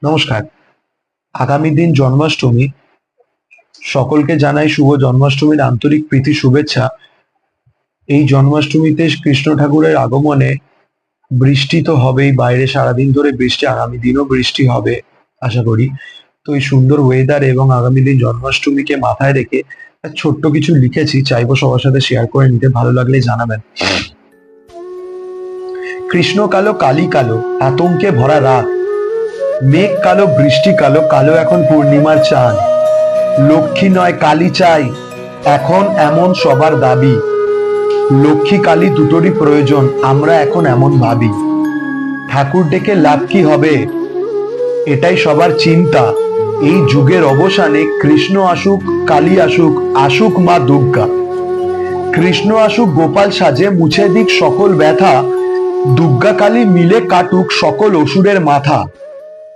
নমস্কার। আগামী দিন জন্মাষ্টমী। সকলকে জানাই শুভ জন্মাষ্টমীর আন্তরিক প্রীতি শুভেচ্ছা। এই জন্মাষ্টমীতে কৃষ্ণ ঠাকুরের আগমনে বৃষ্টি তো হবেই, বাইরে সারাদিন ধরে বৃষ্টি, আগামী দিনও বৃষ্টি হবে আশা করি। তো এই সুন্দর ওয়েদার এবং আগামী দিন জন্মাষ্টমীকে মাথায় রেখে ছোট্ট কিছু লিখেছি, চাইবো সবার সাথে শেয়ার করে নিতে, ভালো লাগলে জানাবেন। কৃষ্ণ কালো, কালী কালো, আতঙ্কে ভরা রাত, মেঘ কালো, বৃষ্টি কালো, কালো এখন পূর্ণিমার চাঁদ। লক্ষ্মী নয় কালী চাই এখন, এমন সবার দাবি। লক্ষ্মী কালী দুটোরই প্রয়োজন, আমরা এখন এমন ভাবি। ঠাকুর ডেকে লাভ কি হবে, এটাই সবার চিন্তা। এই যুগের অবসানে কৃষ্ণ আসুক, কালী আসুক, আসুক মা দুর্গা। কৃষ্ণ আসুক গোপাল সাজে, মুছে দিক সকল ব্যথা। দুর্গা কালী মিলে কাটুক সকল অসুরের মাথা।